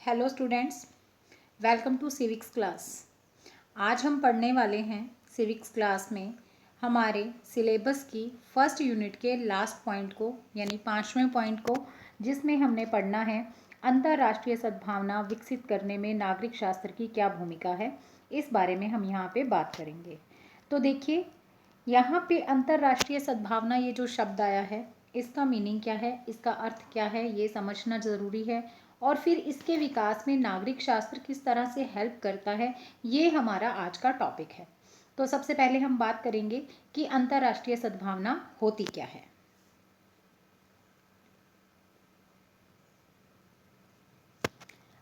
Hello students, welcome to civics class. आज हम पढ़ने वाले हैं सिविक्स क्लास में हमारे सिलेबस की फर्स्ट यूनिट के लास्ट पॉइंट को, यानी 5वें पॉइंट को, जिसमें हमने पढ़ना है अंतर्राष्ट्रीय सद्भावना विकसित करने में नागरिक शास्त्र की क्या भूमिका है। इस बारे में हम यहाँ पे बात करेंगे। तो देखिए, यहाँ पे अंतर्राष्ट्रीय सद्भावना, ये जो शब्द आया है, इसका मीनिंग क्या है, इसका अर्थ क्या है, ये समझना ज़रूरी है। और फिर इसके विकास में नागरिक शास्त्र किस तरह से हेल्प करता है, ये हमारा आज का टॉपिक है। तो सबसे पहले हम बात करेंगे कि अंतर्राष्ट्रीय सद्भावना होती क्या है।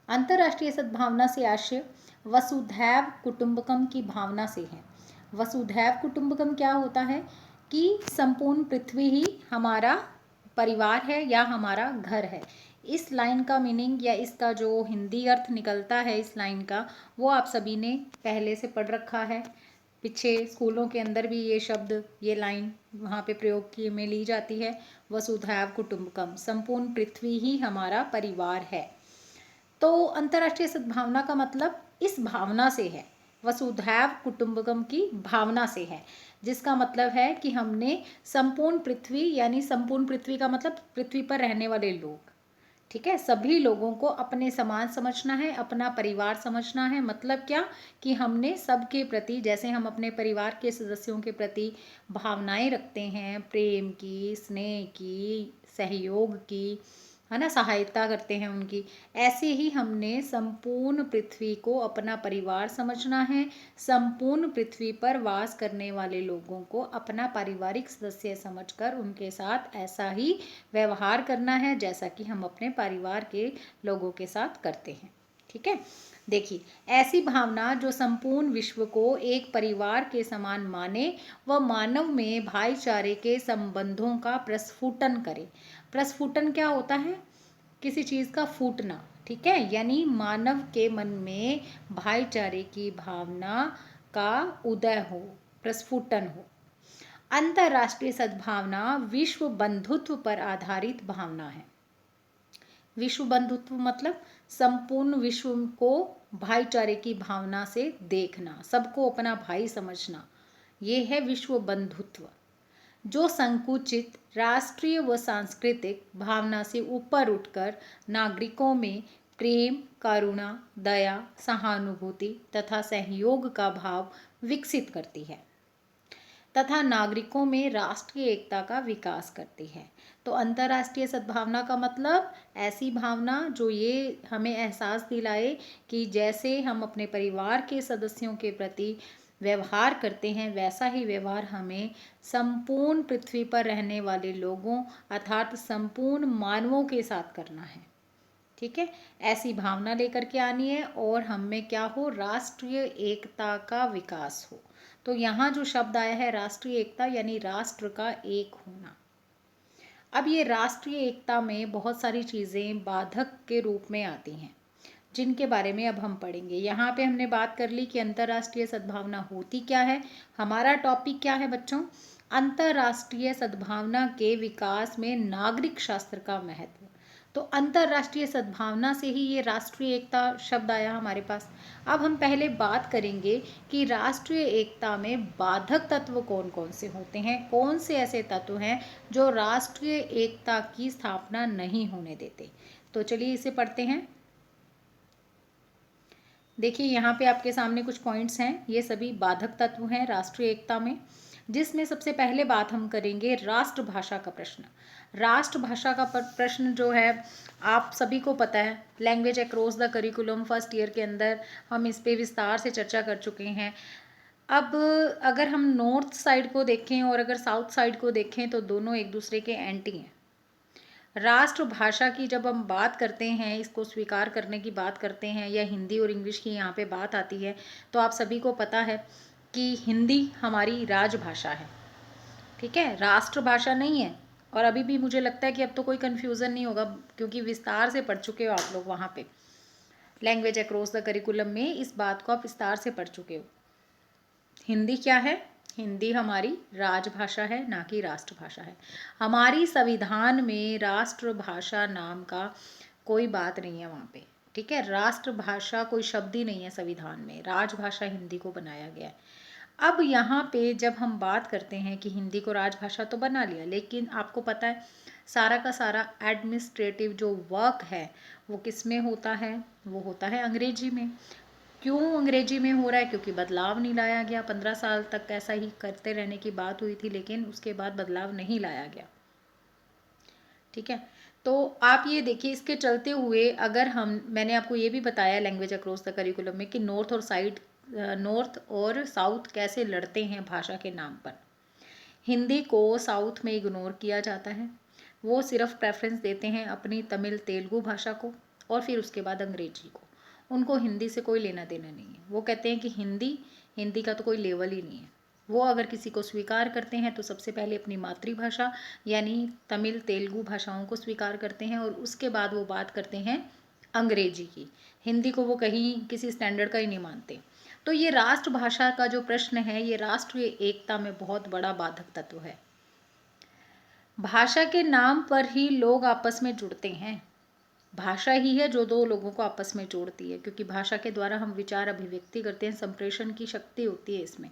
अंतर्राष्ट्रीय सद्भावना से आशय वसुधैव कुटुंबकम की भावना से है। वसुधैव कुटुंबकम क्या होता है कि संपूर्ण पृथ्वी ही हमारा परिवार है या हमारा घर है। इस लाइन का मीनिंग या इसका जो हिंदी अर्थ निकलता है इस लाइन का, वो आप सभी ने पहले से पढ़ रखा है। पीछे स्कूलों के अंदर भी ये शब्द, ये लाइन वहाँ पे प्रयोग की में ली जाती है। वसुधैव कुटुंबकम, संपूर्ण पृथ्वी ही हमारा परिवार है। तो अंतर्राष्ट्रीय सद्भावना का मतलब इस भावना से है, वसुधैव कुटुंबकम की भावना से है, जिसका मतलब है कि हमने संपूर्ण पृथ्वी, यानी संपूर्ण पृथ्वी का मतलब पृथ्वी पर रहने वाले लोग, ठीक है, सभी लोगों को अपने समान समझना है, अपना परिवार समझना है। मतलब क्या कि हमने सबके प्रति, जैसे हम अपने परिवार के सदस्यों के प्रति भावनाएं रखते हैं, प्रेम की, स्नेह की, सहयोग की, है ना, सहायता करते हैं उनकी, ऐसे ही हमने संपूर्ण पृथ्वी को अपना परिवार समझना है। संपूर्ण पृथ्वी पर वास करने वाले लोगों को अपना पारिवारिक सदस्य समझकर उनके साथ ऐसा ही व्यवहार करना है जैसा कि हम अपने परिवार के लोगों के साथ करते हैं। ठीक है, देखिए, ऐसी भावना जो संपूर्ण विश्व को एक परिवार के समान माने व मानव में भाईचारे के संबंधों का प्रस्फुटन करे। प्रस्फुटन क्या होता है? किसी चीज़ का फूटना, ठीक है, यानी मानव के मन में भाईचारे की भावना का उदय हो, प्रस्फुटन हो। अंतर्राष्ट्रीय सद्भावना विश्व बंधुत्व पर आधारित भावना है। विश्व बंधुत्व मतलब संपूर्ण विश्व को भाईचारे की भावना से देखना, सबको अपना भाई समझना, ये है विश्व बंधुत्व, जो संकुचित राष्ट्रीय व सांस्कृतिक भावना से ऊपर उठकर नागरिकों में प्रेम, करुणा, दया, सहानुभूति तथा सहयोग का भाव विकसित करती है तथा नागरिकों में राष्ट्रीय एकता का विकास करती है। तो अंतर्राष्ट्रीय सद्भावना का मतलब ऐसी भावना जो ये हमें एहसास दिलाए कि जैसे हम अपने परिवार के सदस्यों के प्रति व्यवहार करते हैं, वैसा ही व्यवहार हमें संपूर्ण पृथ्वी पर रहने वाले लोगों अर्थात संपूर्ण मानवों के साथ करना है। ठीक है, ऐसी भावना लेकर के आनी है और हम में क्या हो, राष्ट्रीय एकता का विकास हो। तो यहाँ जो शब्द आया है राष्ट्रीय एकता, यानी राष्ट्र का एक होना। अब ये राष्ट्रीय एकता में बहुत सारी चीज़ें बाधक के रूप में आती हैं, जिनके बारे में अब हम पढ़ेंगे। यहाँ पे हमने बात कर ली कि अंतर्राष्ट्रीय सद्भावना होती क्या है। हमारा टॉपिक क्या है बच्चों? अंतर्राष्ट्रीय सद्भावना के विकास में नागरिक शास्त्र का महत्व। तो अंतर्राष्ट्रीय सद्भावना से ही ये राष्ट्रीय एकता शब्द आया हमारे पास। अब हम पहले बात करेंगे कि राष्ट्रीय एकता में बाधक तत्व कौन कौन से होते हैं, कौन से ऐसे तत्व हैं जो राष्ट्रीय एकता की स्थापना नहीं होने देते। तो चलिए इसे पढ़ते हैं। देखिए, यहाँ पे आपके सामने कुछ पॉइंट्स हैं, ये सभी बाधक तत्व हैं राष्ट्रीय एकता में, जिसमें सबसे पहले बात हम करेंगे राष्ट्रभाषा का प्रश्न। राष्ट्रभाषा का प्रश्न जो है आप सभी को पता है, language across the curriculum first year के अंदर हम इस पे विस्तार से चर्चा कर चुके हैं। अब अगर हम नॉर्थ साइड को देखें और अगर साउथ साइड को देखें तो दोनों एक दूसरे के एंटी हैं। राष्ट्रभाषा की जब हम बात करते हैं, इसको स्वीकार करने की बात करते हैं, या हिंदी और इंग्लिश की यहाँ पे बात आती है, तो आप सभी को पता है कि हिंदी हमारी राजभाषा है, ठीक है, राष्ट्रभाषा नहीं है। और अभी भी मुझे लगता है कि अब तो कोई कन्फ्यूज़न नहीं होगा, क्योंकि विस्तार से पढ़ चुके हो आप लोग वहाँ पे लैंग्वेज अक्रॉस द करिकुलम में, इस बात को आप विस्तार से पढ़ चुके हो। हिंदी क्या है? हिंदी हमारी राजभाषा है, ना कि राष्ट्रभाषा है। हमारी संविधान में राष्ट्रभाषा नाम का कोई बात नहीं है वहाँ पे, ठीक है, राष्ट्रभाषा कोई शब्द ही नहीं है संविधान में, राजभाषा हिंदी को बनाया गया है। अब यहाँ पे जब हम बात करते हैं कि हिंदी को राजभाषा तो बना लिया, लेकिन आपको पता है सारा का सारा एडमिनिस्ट्रेटिव जो वर्क है वो किस में होता है, वो होता है अंग्रेजी में। क्यों अंग्रेजी में हो रहा है? क्योंकि बदलाव नहीं लाया गया। 15 साल तक ऐसा ही करते रहने की बात हुई थी, लेकिन उसके बाद बदलाव नहीं लाया गया। ठीक है, तो आप ये देखिए, इसके चलते हुए अगर मैंने आपको ये भी बताया लैंग्वेज अक्रॉस द करिकुलम में कि नॉर्थ और साउथ कैसे लड़ते हैं भाषा के नाम पर। हिंदी को साउथ में इग्नोर किया जाता है, वो सिर्फ प्रेफरेंस देते हैं अपनी तमिल तेलुगु भाषा को, और फिर उसके बाद अंग्रेजी को। उनको हिंदी से कोई लेना देना नहीं है। वो कहते हैं कि हिंदी का तो कोई लेवल ही नहीं है। वो अगर किसी को स्वीकार करते हैं तो सबसे पहले अपनी मातृभाषा यानी तमिल तेलुगु भाषाओं को स्वीकार करते हैं, और उसके बाद वो बात करते हैं अंग्रेजी की। हिंदी को वो कहीं किसी स्टैंडर्ड का ही नहीं मानते। तो ये राष्ट्रभाषा का जो प्रश्न है, ये राष्ट्रीय एकता में बहुत बड़ा बाधक तत्व है। भाषा के नाम पर ही लोग आपस में जुड़ते हैं। भाषा ही है जो दो लोगों को आपस में जोड़ती है, क्योंकि भाषा के द्वारा हम विचार अभिव्यक्ति करते हैं। संप्रेषण की शक्ति होती है इसमें।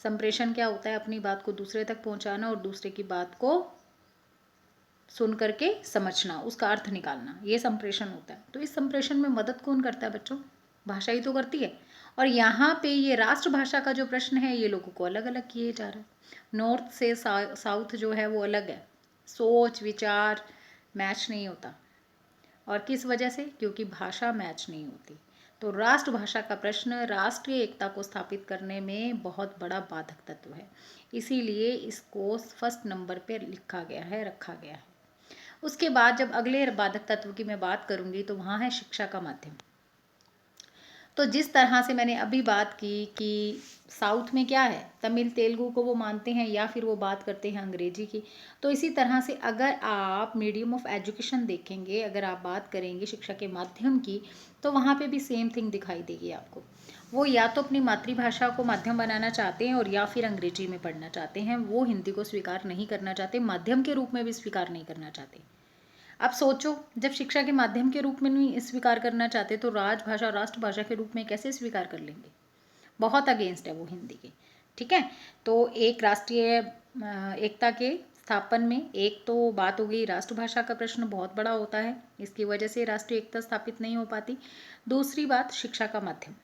संप्रेषण क्या होता है? अपनी बात को दूसरे तक पहुंचाना और दूसरे की बात को सुन करके समझना, उसका अर्थ निकालना, ये संप्रेषण होता है। तो इस संप्रेषण में मदद कौन करता है बच्चों? भाषा ही तो करती है। और यहाँ पे ये राष्ट्रभाषा का जो प्रश्न है, ये लोगों को अलग अलग किए जा रहा है। नॉर्थ से साउथ जो है वो अलग है, सोच विचार मैच नहीं होता। और किस वजह से? क्योंकि भाषा मैच नहीं होती। तो राष्ट्रभाषा का प्रश्न राष्ट्रीय एकता को स्थापित करने में बहुत बड़ा बाधक तत्व है, इसीलिए इसको फर्स्ट नंबर पर लिखा गया है, रखा गया है। उसके बाद जब अगले बाधक तत्व की मैं बात करूंगी तो वहाँ है शिक्षा का माध्यम। तो जिस तरह से मैंने अभी बात की कि साउथ में क्या है, तमिल तेलुगु को वो मानते हैं या फिर वो बात करते हैं अंग्रेजी की, तो इसी तरह से अगर आप मीडियम ऑफ एजुकेशन देखेंगे, अगर आप बात करेंगे शिक्षा के माध्यम की, तो वहाँ पे भी सेम थिंग दिखाई देगी आपको। वो या तो अपनी मातृभाषा को माध्यम बनाना चाहते हैं और या फिर अंग्रेजी में पढ़ना चाहते हैं। वो हिंदी को स्वीकार नहीं करना चाहते, माध्यम के रूप में भी स्वीकार नहीं करना चाहते। अब सोचो, जब शिक्षा के माध्यम के रूप में नहीं स्वीकार करना चाहते तो राजभाषा राष्ट्रभाषा के रूप में कैसे स्वीकार कर लेंगे? बहुत अगेंस्ट है वो हिंदी के। ठीक है, तो एक राष्ट्रीय एकता के स्थापन में एक तो बात हो गई, राष्ट्रभाषा का प्रश्न बहुत बड़ा होता है, इसकी वजह से राष्ट्रीय एकता स्थापित नहीं हो पाती। दूसरी बात शिक्षा का माध्यम।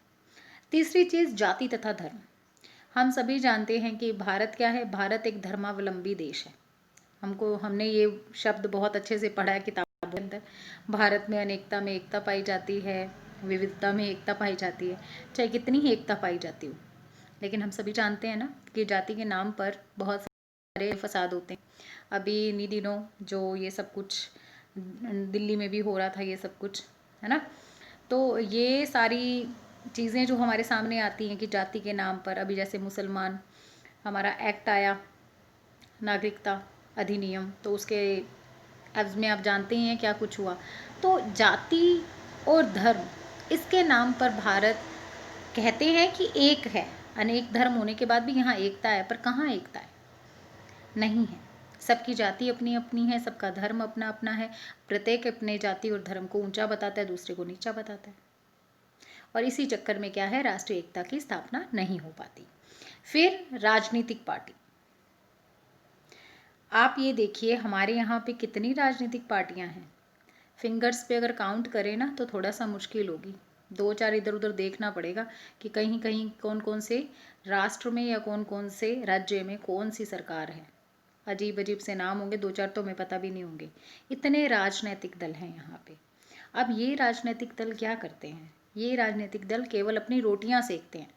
तीसरी चीज़ जाति तथा धर्म। हम सभी जानते हैं कि भारत क्या है? भारत एक धर्मावलंबी देश है। हमने ये शब्द बहुत अच्छे से पढ़ा है किताबों के अंदर। भारत में अनेकता में एकता पाई जाती है, विविधता में एकता पाई जाती है, चाहे कितनी ही एकता पाई जाती हो। लेकिन हम सभी जानते हैं ना कि जाति के नाम पर बहुत सारे फसाद होते हैं। अभी इन्हीं दिनों जो ये सब कुछ दिल्ली में भी हो रहा था, ये सब कुछ है ना। तो ये सारी चीज़ें जो हमारे सामने आती हैं कि जाति के नाम पर, अभी जैसे मुसलमान हमारा एक्ट आया, नागरिकता अधिनियम, तो उसके एवज में आप जानते हैं क्या कुछ हुआ। तो जाति और धर्म, इसके नाम पर भारत कहते हैं कि एक है, अनेक धर्म होने के बाद भी यहाँ एकता है, पर कहाँ एकता है? नहीं है। सबकी जाति अपनी अपनी है, सबका धर्म अपना अपना है। प्रत्येक अपने जाति और धर्म को ऊंचा बताता है, दूसरे को नीचा बताता है, और इसी चक्कर में क्या है, राष्ट्रीय एकता की स्थापना नहीं हो पाती। फिर राजनीतिक पार्टी। आप ये देखिए हमारे यहाँ पे कितनी राजनीतिक पार्टियाँ हैं। फिंगर्स पे अगर काउंट करें ना तो थोड़ा सा मुश्किल होगी, 2-4 इधर उधर देखना पड़ेगा कि कहीं कहीं कौन कौन से राष्ट्र में या कौन कौन से राज्य में कौन सी सरकार है। अजीब अजीब से नाम होंगे, 2-4 तो हमें पता भी नहीं होंगे। इतने राजनीतिक दल हैं यहाँ पे। अब ये राजनीतिक दल क्या करते हैं? ये राजनीतिक दल केवल अपनी रोटियाँ सेकते हैं।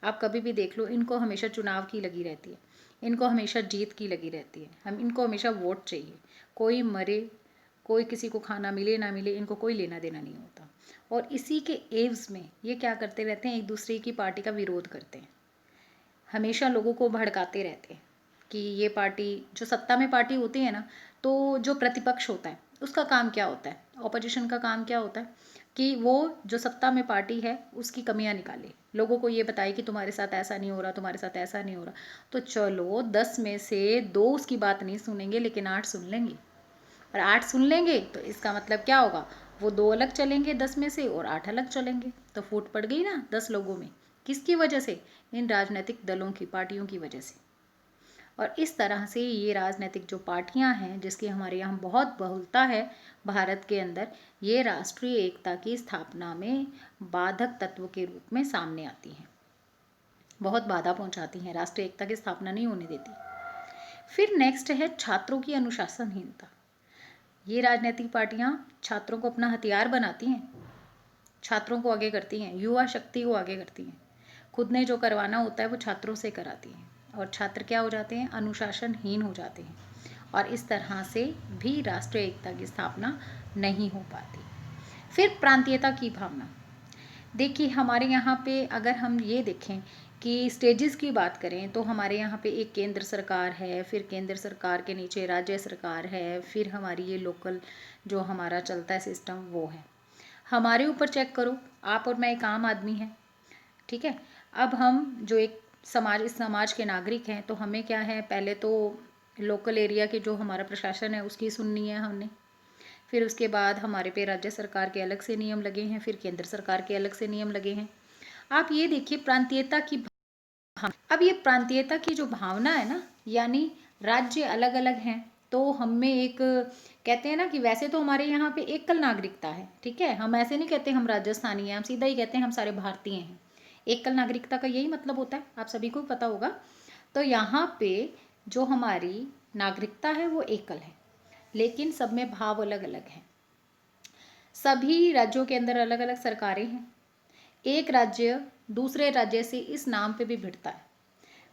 आप कभी भी देख लो, इनको हमेशा चुनाव की लगी रहती है, इनको हमेशा जीत की लगी रहती है, इनको हमेशा वोट चाहिए। कोई मरे, कोई किसी को खाना मिले ना मिले, इनको कोई लेना देना नहीं होता। और इसी के एवज में ये क्या करते रहते हैं, एक दूसरे की पार्टी का विरोध करते हैं, हमेशा लोगों को भड़काते रहते हैं कि ये पार्टी, जो सत्ता में पार्टी होती है ना, तो जो प्रतिपक्ष होता है उसका काम क्या होता है, ऑपोजिशन का काम क्या होता है कि वो जो सत्ता में पार्टी है उसकी कमियां निकाले, लोगों को ये बताए कि तुम्हारे साथ ऐसा नहीं हो रहा, तुम्हारे साथ ऐसा नहीं हो रहा। तो चलो 10 में से 2 उसकी बात नहीं सुनेंगे, लेकिन 8 सुन लेंगे। और 8 सुन लेंगे तो इसका मतलब क्या होगा, वो 2 अलग चलेंगे 10 में से और 8 अलग चलेंगे, तो फूट पड़ गई ना 10 लोगों में। किसकी वजह से? इन राजनीतिक दलों की, पार्टियों की वजह से। और इस तरह से ये राजनीतिक जो पार्टियां हैं, जिसकी हमारे यहाँ बहुत बहुलता है भारत के अंदर, ये राष्ट्रीय एकता की स्थापना में बाधक तत्व के रूप में सामने आती हैं, बहुत बाधा पहुंचाती हैं, राष्ट्रीय एकता की स्थापना नहीं होने देती। फिर नेक्स्ट है छात्रों की अनुशासनहीनता। ये राजनीतिक पार्टियां छात्रों को अपना हथियार बनाती हैं, छात्रों को आगे करती हैं, युवा शक्ति को आगे करती हैं, खुद ने जो करवाना होता है वो छात्रों से कराती हैं, और छात्र क्या हो जाते हैं? अनुशासनहीन हो जाते हैं, और इस तरह से भी राष्ट्रीय एकता की स्थापना नहीं हो पाती। फिर प्रांतीयता की भावना। देखिए हमारे यहाँ पे अगर हम ये देखें कि स्टेजेस की बात करें तो हमारे यहाँ पे एक केंद्र सरकार है, फिर केंद्र सरकार के नीचे राज्य सरकार है, फिर हमारी ये लोकल जो हमारा चलता है सिस्टम वो है। हमारे ऊपर चेक करो, आप और मैं एक आम आदमी हैं, ठीक है। अब हम जो एक इस समाज के नागरिक हैं, तो हमें क्या है, पहले तो लोकल एरिया के जो हमारा प्रशासन है उसकी सुननी है हमने, फिर उसके बाद हमारे पे राज्य सरकार के अलग से नियम लगे हैं, फिर केंद्र सरकार के अलग से नियम लगे हैं। आप ये देखिए प्रांतीयता की भावना। अब ये प्रांतीयता की जो भावना है ना, यानी राज्य अलग अलग हैं, तो हमें एक कहते हैं ना कि वैसे तो हमारे यहाँ पे एकल नागरिकता है, ठीक है, हम ऐसे नहीं कहते हम राजस्थानी हैं, हम सीधा ही कहते हैं हम सारे भारतीय हैं। एकल नागरिकता का यही मतलब होता है, आप सभी को पता होगा। तो यहाँ पे जो हमारी नागरिकता है वो एकल है, लेकिन सब में भाव अलग अलग हैं। सभी राज्यों के अंदर अलग अलग सरकारें हैं, एक राज्य दूसरे राज्य से इस नाम पे भी भिड़ता है।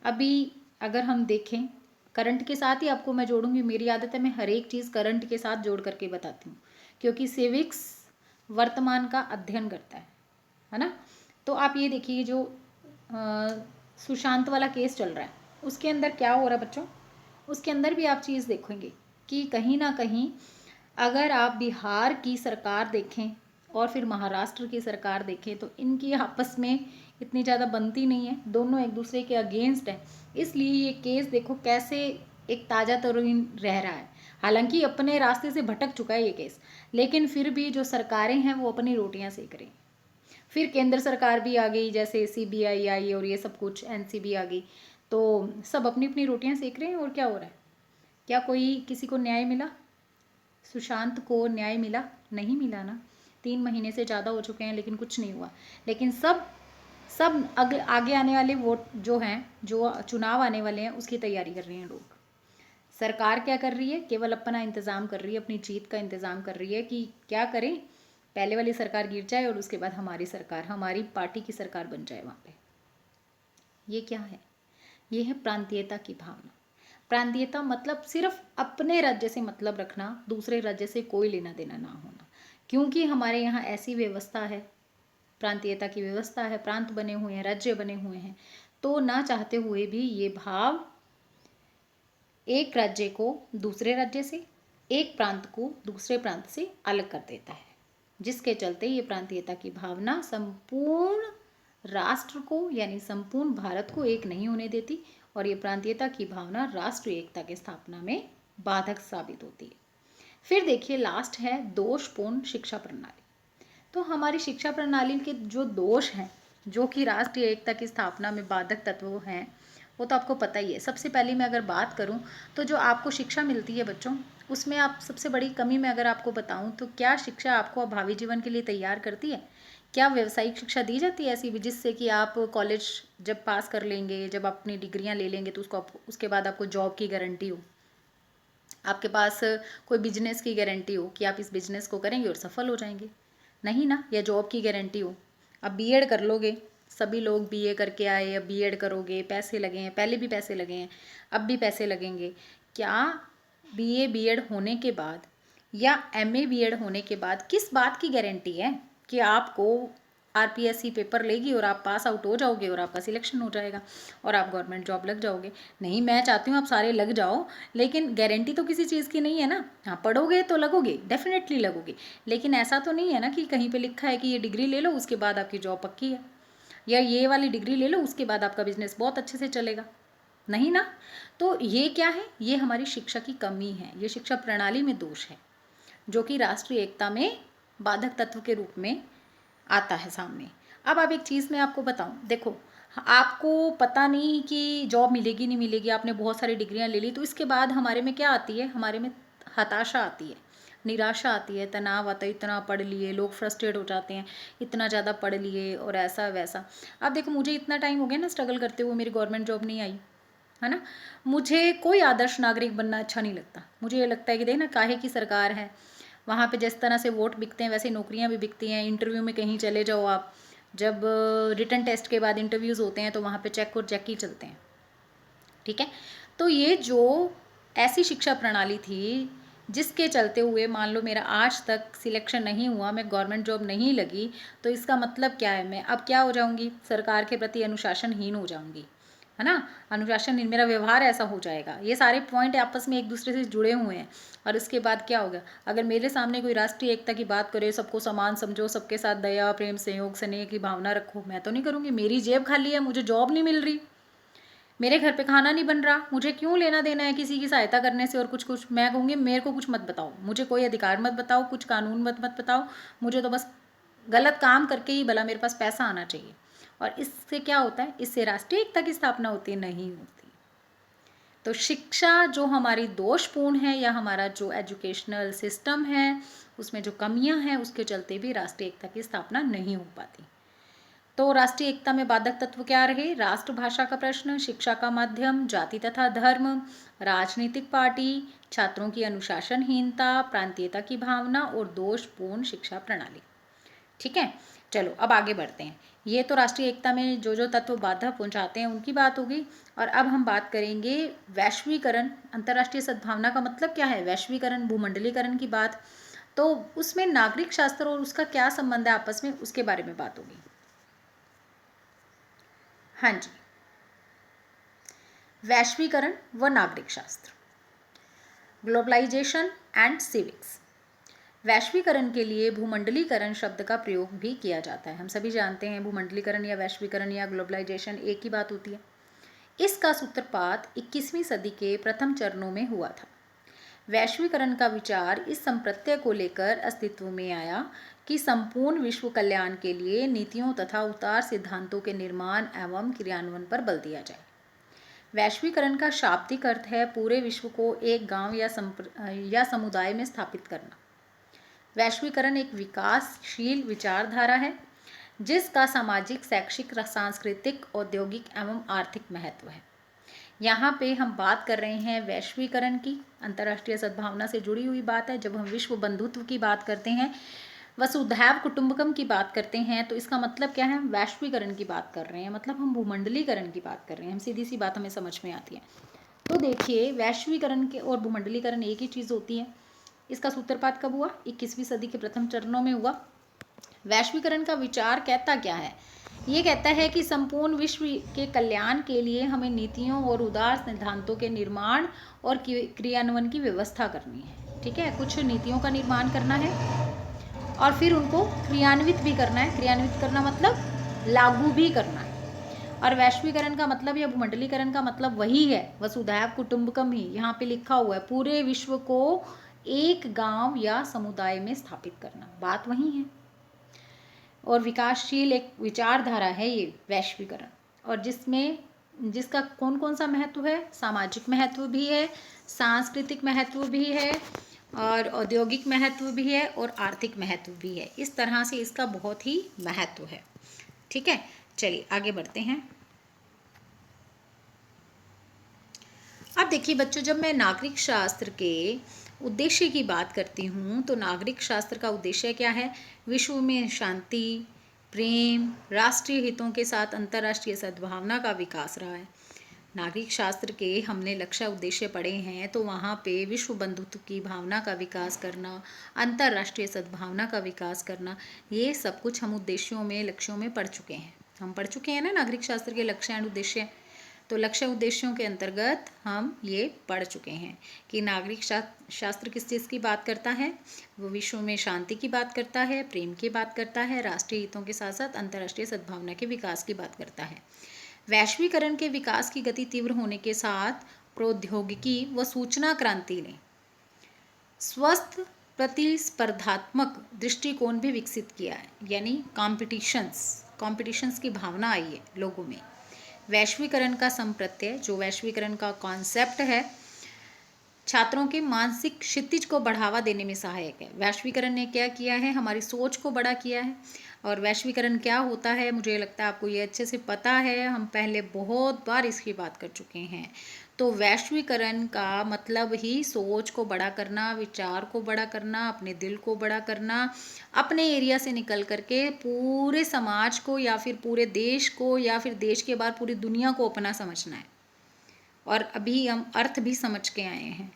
अभी अगर हम देखें, करंट के साथ ही आपको मैं जोड़ूंगी, मेरी आदत है मैं हर एक चीज़ करंट के साथ जोड़ करके बताती हूँ, क्योंकि सिविक्स वर्तमान का अध्ययन करता है ना। तो आप ये देखिए जो सुशांत वाला केस चल रहा है, उसके अंदर क्या हो रहा है बच्चों, उसके अंदर भी आप चीज़ देखेंगे कि कहीं ना कहीं अगर आप बिहार की सरकार देखें और फिर महाराष्ट्र की सरकार देखें तो इनकी आपस में इतनी ज़्यादा बनती नहीं है, दोनों एक दूसरे के अगेंस्ट है। इसलिए ये केस देखो कैसे एक ताज़ा तरीन रह रहा है, हालांकि अपने रास्ते से भटक चुका है ये केस, लेकिन फिर भी जो सरकारें हैं वो अपनी रोटियां सेक रही। फिर केंद्र सरकार भी आ गई, जैसे CBI आई और ये सब कुछ, NCB आ गई, तो सब अपनी अपनी रोटियां सेक रहे हैं। और क्या हो रहा है, क्या कोई किसी को न्याय मिला? सुशांत को न्याय मिला? नहीं मिला ना। 3 महीने से ज़्यादा हो चुके हैं लेकिन कुछ नहीं हुआ। लेकिन सब आगे आने वाले वोट जो हैं, जो चुनाव आने वाले हैं, उसकी तैयारी कर रहे हैं लोग। सरकार क्या कर रही है? केवल अपना इंतज़ाम कर रही है, अपनी जीत का इंतज़ाम कर रही है कि क्या करें, पहले वाली सरकार गिर जाए और उसके बाद हमारी सरकार, हमारी पार्टी की सरकार बन जाए वहाँ पे। ये क्या है? ये है प्रांतीयता की भावना। प्रांतीयता मतलब सिर्फ अपने राज्य से मतलब रखना, दूसरे राज्य से कोई लेना देना ना होना। क्योंकि हमारे यहाँ ऐसी व्यवस्था है, प्रांतीयता की व्यवस्था है, प्रांत बने हुए हैं, राज्य बने हुए हैं, तो ना चाहते हुए भी ये भाव एक राज्य को दूसरे राज्य से, एक प्रांत को दूसरे प्रांत से अलग कर देता है, जिसके चलते ये प्रांतीयता की भावना संपूर्ण राष्ट्र को यानी संपूर्ण भारत को एक नहीं होने देती, और ये प्रांतीयता की भावना राष्ट्रीय एकता की स्थापना में बाधक साबित होती है। फिर देखिए लास्ट है दोषपूर्ण शिक्षा प्रणाली। तो हमारी शिक्षा प्रणाली के जो दोष हैं, जो कि राष्ट्रीय एकता की स्थापना में बाधक तत्व हैं, वो तो आपको पता ही है। सबसे पहले मैं अगर बात करूं तो जो आपको शिक्षा मिलती है बच्चों, उसमें आप सबसे बड़ी कमी मैं अगर आपको बताऊं तो क्या शिक्षा आपको भावी जीवन के लिए तैयार करती है? क्या व्यावसायिक शिक्षा दी जाती है ऐसी भी जिससे कि आप कॉलेज जब पास कर लेंगे, जब आप अपनी डिग्रियां ले लेंगे तो उसके बाद आपको जॉब की गारंटी हो, आपके पास कोई बिजनेस की गारंटी हो कि आप इस बिजनेस को करेंगे और सफल हो जाएंगे? नहीं ना। या जॉब की गारंटी हो, अब बीएड कर लोगे, सभी लोग बीए करके आए, अब बीएड करोगे, पैसे लगे हैं, पहले भी पैसे लगे हैं, अब भी पैसे लगेंगे। क्या बीए बीएड होने के बाद या एमए बीएड होने के बाद किस बात की गारंटी है कि आपको RPSC पेपर लेगी और आप पास आउट हो जाओगे और आपका सिलेक्शन हो जाएगा और आप गवर्नमेंट जॉब लग जाओगे? नहीं, मैं चाहती हूँ आप सारे लग जाओ, लेकिन गारंटी तो किसी चीज़ की नहीं है ना। हाँ, पढ़ोगे तो लगोगे, डेफिनेटली लगोगे, लेकिन ऐसा तो नहीं है ना कि कहीं पे लिखा है कि ये डिग्री ले लो उसके बाद आपकी जॉब पक्की है, या ये वाली डिग्री ले लो उसके बाद आपका बिजनेस बहुत अच्छे से चलेगा। नहीं ना। तो ये क्या है? ये हमारी शिक्षा की कमी है, ये शिक्षा प्रणाली में दोष है, जो कि राष्ट्रीय एकता में बाधक तत्व के रूप में आता है सामने। अब एक चीज़ मैं आपको बताऊं, देखो आपको पता नहीं कि जॉब मिलेगी नहीं मिलेगी, आपने बहुत सारी डिग्रियां ले ली, तो इसके बाद हमारे में क्या आती है, हमारे में हताशा आती है, निराशा आती है, तनाव आता है, इतना पढ़ लिए, लोग फ्रस्ट्रेट हो जाते हैं, इतना ज़्यादा पढ़ लिए और ऐसा वैसा। अब देखो मुझे इतना टाइम हो गया ना स्ट्रगल करते हुए, मेरी गवर्नमेंट जॉब नहीं आई है ना। मुझे कोई आदर्श नागरिक बनना अच्छा नहीं लगता, मुझे ये लगता है कि देख ना काहे की सरकार है, वहाँ पे जिस तरह से वोट बिकते हैं वैसे नौकरियाँ भी बिकती हैं। इंटरव्यू में कहीं चले जाओ आप, जब रिटन टेस्ट के बाद इंटरव्यूज़ होते हैं तो वहाँ पे चेक और चेक ही चलते हैं, ठीक है। तो ये जो ऐसी शिक्षा प्रणाली थी जिसके चलते हुए मान लो मेरा आज तक सिलेक्शन नहीं हुआ, मैं गवर्नमेंट जॉब नहीं लगी, तो इसका मतलब क्या है, मैं अब क्या हो जाऊंगी, सरकार के प्रति अनुशासनहीन हो जाऊंगी, है ना। अनुशासनहीन, मेरा व्यवहार ऐसा हो जाएगा। ये सारे पॉइंट आपस में एक दूसरे से जुड़े हुए हैं। और इसके बाद क्या होगा, अगर मेरे सामने कोई राष्ट्रीय एकता की बात करे, सबको समान समझो, सबके साथ दया प्रेम सहयोग स्नेह की भावना रखो, मैं तो नहीं करूँगी। मेरी जेब खाली है, मुझे जॉब नहीं मिल रही, मेरे घर पे खाना नहीं बन रहा, मुझे क्यों लेना देना है किसी की सहायता करने से। और कुछ मैं कहूँगी मेरे को कुछ मत बताओ, मुझे कोई अधिकार मत बताओ, कुछ कानून मत बताओ, मुझे तो बस गलत काम करके ही भला मेरे पास पैसा आना चाहिए। और इससे क्या होता है, इससे राष्ट्रीय एकता की स्थापना होती है, नहीं होती। तो शिक्षा जो हमारी दोषपूर्ण है, या हमारा जो एजुकेशनल सिस्टम है उसमें जो कमियां हैं, उसके चलते भी राष्ट्रीय एकता की स्थापना नहीं हो पाती। तो राष्ट्रीय एकता में बाधक तत्व क्या रहे, राष्ट्रभाषा का प्रश्न, शिक्षा का माध्यम, जाति तथा धर्म, राजनीतिक पार्टी, छात्रों की अनुशासनहीनता, प्रांतीयता की भावना और दोषपूर्ण शिक्षा प्रणाली। ठीक है, चलो अब आगे बढ़ते हैं। ये तो राष्ट्रीय एकता में जो जो तत्व बाधा पहुंचाते हैं उनकी बात होगी। और अब हम बात करेंगे वैश्वीकरण, अंतर्राष्ट्रीय सद्भावना का मतलब क्या है, वैश्वीकरण, भूमंडलीकरण की बात। तो उसमें नागरिक शास्त्र और उसका क्या संबंध है आपस में, उसके बारे में बात होगी। हाँ जी, वैश्वीकरण व नागरिक शास्त्र, ग्लोबलाइजेशन एंड सिविक्स। वैश्वीकरण के लिए भूमंडलीकरण शब्द का प्रयोग भी किया जाता है। हम सभी जानते हैं भूमंडलीकरण या वैश्वीकरण या ग्लोबलाइजेशन एक ही बात होती है। इसका सूत्रपात 21वीं सदी के प्रथम चरणों में हुआ था। वैश्वीकरण का विचार इस संप्रत्यय को लेकर अस्तित्व में आया कि संपूर्ण विश्व कल्याण के लिए नीतियों तथा उदार सिद्धांतों के निर्माण एवं क्रियान्वयन पर बल दिया जाए। वैश्वीकरण का शाब्दिक अर्थ है पूरे विश्व को एक गांव या समुदाय में स्थापित करना। वैश्वीकरण एक विकासशील विचारधारा है जिसका सामाजिक, शैक्षिक, सांस्कृतिक, औद्योगिक एवं आर्थिक महत्व है। यहाँ पे हम बात कर रहे हैं वैश्वीकरण की, अंतर्राष्ट्रीय सद्भावना से जुड़ी हुई बात है। जब हम विश्व बंधुत्व की बात करते हैं, वसुधैव कुटुंबकम की बात करते हैं, तो इसका मतलब क्या है, वैश्वीकरण की बात कर रहे हैं, मतलब हम भूमंडलीकरण की बात कर रहे हैं। हम सीधी सी बात हमें समझ में आती है। तो देखिए वैश्वीकरण के और भूमंडलीकरण एक ही चीज़ होती है। इसका सूत्रपात कब हुआ, 21वीं सदी के प्रथम चरणों में हुआ। वैश्वीकरण का विचार कहता क्या है, ये कहता है कि संपूर्ण विश्व के कल्याण के लिए हमें नीतियों और उदार सिद्धांतों के निर्माण और क्रियान्वयन की व्यवस्था करनी है। ठीक है, कुछ नीतियों का निर्माण करना है और फिर उनको क्रियान्वित भी करना है। क्रियान्वित करना मतलब लागू भी करना है। और वैश्वीकरण का मतलब या भूमंडलीकरण का मतलब वही है, वसुधैव कुटुंबकम ही यहाँ पे लिखा हुआ है, पूरे विश्व को एक गांव या समुदाय में स्थापित करना, बात वही है। और विकासशील एक विचारधारा है ये वैश्वीकरण, और जिसका कौन कौन सा महत्व है, सामाजिक महत्व भी है, सांस्कृतिक महत्व भी है, और औद्योगिक महत्व भी है, और आर्थिक महत्व भी है। इस तरह से इसका बहुत ही महत्व है। ठीक है, चलिए आगे बढ़ते हैं। अब देखिए बच्चों, जब मैं नागरिक शास्त्र के उद्देश्य की बात करती हूँ तो नागरिक शास्त्र का उद्देश्य क्या है, विश्व में शांति, प्रेम, राष्ट्रीय हितों के साथ अंतर्राष्ट्रीय सद्भावना का विकास रहा है। नागरिक शास्त्र के हमने लक्ष्य उद्देश्य पढ़े हैं, तो वहाँ पे विश्व बंधुत्व की भावना का विकास करना, अंतर्राष्ट्रीय सद्भावना का विकास करना, ये सब कुछ हम उद्देश्यों में, लक्ष्यों में पढ़ चुके हैं। हम पढ़ चुके हैं ना नागरिक शास्त्र के लक्ष्य एंड उद्देश्य। तो लक्ष्य उद्देश्यों के अंतर्गत हम ये पढ़ चुके हैं कि नागरिक शास्त्र किस चीज़ की बात करता है, वो विश्व में शांति की बात करता है, प्रेम की बात करता है, राष्ट्रीय हितों के साथ साथ अंतर्राष्ट्रीय सद्भावना के विकास की बात करता है। वैश्वीकरण के विकास की गति तीव्र होने के साथ प्रौद्योगिकी व सूचना क्रांति ने स्वस्थ प्रतिस्पर्धात्मक दृष्टिकोण भी विकसित किया है, यानी कॉम्पिटिशंस की भावना आई है लोगों में। वैश्वीकरण का संप्रत्यय, जो वैश्वीकरण का कॉन्सेप्ट है, छात्रों के मानसिक क्षितिज को बढ़ावा देने में सहायक है। वैश्वीकरण ने क्या किया है, हमारी सोच को बड़ा किया है। और वैश्वीकरण क्या होता है, मुझे लगता है आपको ये अच्छे से पता है, हम पहले बहुत बार इसकी बात कर चुके हैं। तो वैश्वीकरण का मतलब ही सोच को बड़ा करना, विचार को बड़ा करना, अपने दिल को बड़ा करना, अपने एरिया से निकल करके पूरे समाज को या फिर पूरे देश को या फिर देश के बाहर पूरी दुनिया को अपना समझना है। और अभी हम अर्थ भी समझ के आए हैं।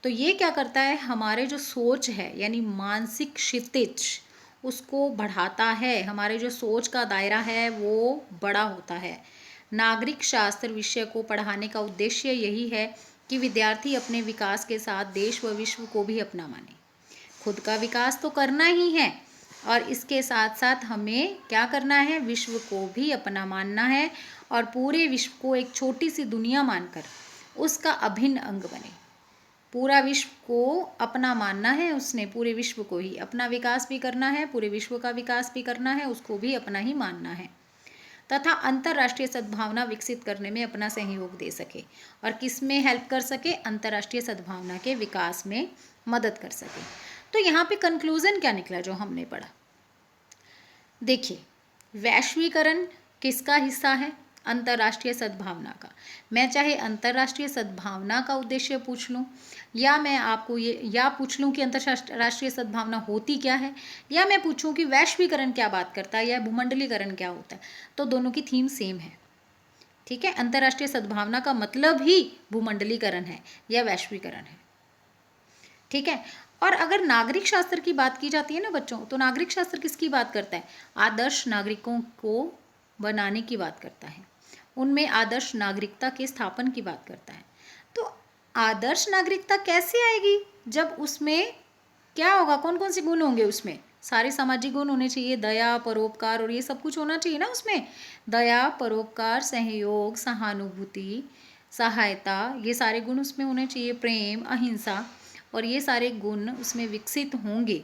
तो ये क्या करता है, हमारे जो सोच है यानी मानसिक क्षितिज उसको बढ़ाता है, हमारे जो सोच का दायरा है वो बड़ा होता है। नागरिक शास्त्र विषय को पढ़ाने का उद्देश्य यही है कि विद्यार्थी अपने विकास के साथ देश व विश्व को भी अपना माने। खुद का विकास तो करना ही है और इसके साथ साथ हमें क्या करना है, विश्व को भी अपना मानना है और पूरे विश्व को एक छोटी सी दुनिया मानकर उसका अभिन्न अंग बने। पूरा विश्व को अपना मानना है उसने, पूरे विश्व को ही अपना विकास भी करना है, पूरे विश्व का विकास भी करना है, उसको भी अपना ही मानना है तथा अंतर्राष्ट्रीय सद्भावना विकसित करने में अपना सहयोग दे सके। और किस में हेल्प कर सके, अंतर्राष्ट्रीय सद्भावना के विकास में मदद कर सके। तो यहाँ पे कंक्लूजन क्या निकला जो हमने पढ़ा, देखिए वैश्वीकरण किसका हिस्सा है, अंतर्राष्ट्रीय सद्भावना का। मैं चाहे अंतर्राष्ट्रीय सद्भावना का उद्देश्य पूछ लूँ या मैं आपको ये या पूछ लूँ कि अंतर्राष्ट्रीय सद्भावना होती क्या है, या मैं पूछूँ कि वैश्वीकरण क्या बात करता है या भूमंडलीकरण क्या होता है, तो दोनों की थीम सेम है। ठीक है, अंतर्राष्ट्रीय सद्भावना का मतलब ही भूमंडलीकरण है या वैश्वीकरण है। ठीक है, और अगर नागरिक शास्त्र की बात की जाती है ना बच्चों, तो नागरिक शास्त्र किसकी बात करता है, आदर्श नागरिकों को बनाने की बात करता है, उनमें आदर्श नागरिकता के स्थापन की बात करता है। तो आदर्श नागरिकता कैसे आएगी, जब उसमें क्या होगा, कौन कौन से गुण होंगे, उसमें सारे सामाजिक गुण होने चाहिए, दया परोपकार और ये सब कुछ होना चाहिए ना उसमें, दया परोपकार सहयोग सहानुभूति सहायता, ये सारे गुण उसमें होने चाहिए, प्रेम अहिंसा, और ये सारे गुण उसमें विकसित होंगे।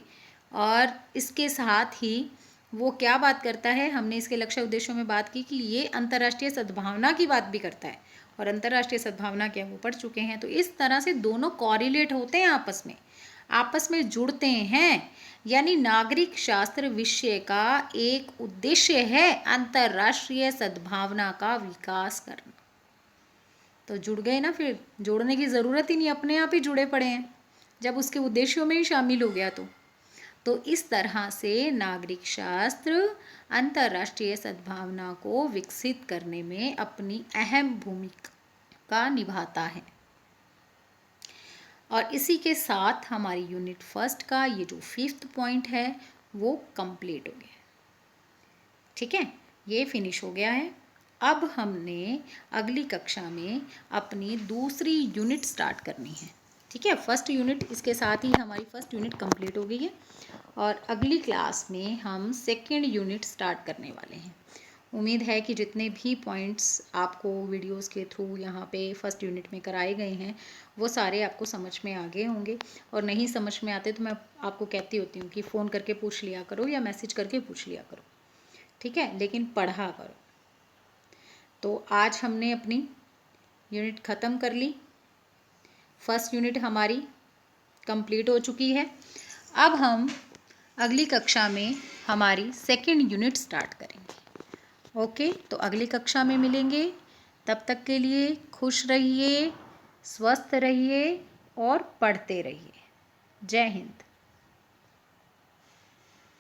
और इसके साथ ही वो क्या बात करता है, हमने इसके लक्ष्य उद्देश्यों में बात की कि ये अंतर्राष्ट्रीय सद्भावना की बात भी करता है, और अंतर्राष्ट्रीय सद्भावना क्या वो पढ़ चुके हैं। तो इस तरह से दोनों कॉरिलेट होते हैं, आपस में जुड़ते हैं, यानी नागरिक शास्त्र विषय का एक उद्देश्य है अंतर्राष्ट्रीय सद्भावना का विकास करना। तो जुड़ गए ना, फिर जोड़ने की ज़रूरत ही नहीं, अपने आप ही जुड़े पड़े हैं जब उसके उद्देश्यों में ही शामिल हो गया। तो इस तरह से नागरिक शास्त्र अंतर्राष्ट्रीय सद्भावना को विकसित करने में अपनी अहम भूमिका निभाता है। और इसी के साथ हमारी यूनिट फर्स्ट का ये जो 5th पॉइंट है वो कंप्लीट हो गया। ठीक है, ये फिनिश हो गया है। अब हमने अगली कक्षा में अपनी दूसरी यूनिट स्टार्ट करनी है। ठीक है, फर्स्ट यूनिट इसके साथ ही हमारी फर्स्ट यूनिट कंप्लीट हो गई है और अगली क्लास में हम सेकेंड यूनिट स्टार्ट करने वाले हैं। उम्मीद है कि जितने भी पॉइंट्स आपको वीडियोस के थ्रू यहाँ पे फर्स्ट यूनिट में कराए गए हैं वो सारे आपको समझ में आ गए होंगे, और नहीं समझ में आते तो मैं आपको कहती होती हूँ कि फ़ोन करके पूछ लिया करो या मैसेज करके पूछ लिया करो। ठीक है, लेकिन पढ़ा करो। तो आज हमने अपनी यूनिट ख़त्म कर ली, फर्स्ट यूनिट हमारी कंप्लीट हो चुकी है। अब हम अगली कक्षा में हमारी सेकेंड यूनिट स्टार्ट करेंगे। ओके, तो अगली कक्षा में मिलेंगे। तब तक के लिए खुश रहिए, स्वस्थ रहिए और पढ़ते रहिए। जय हिंद।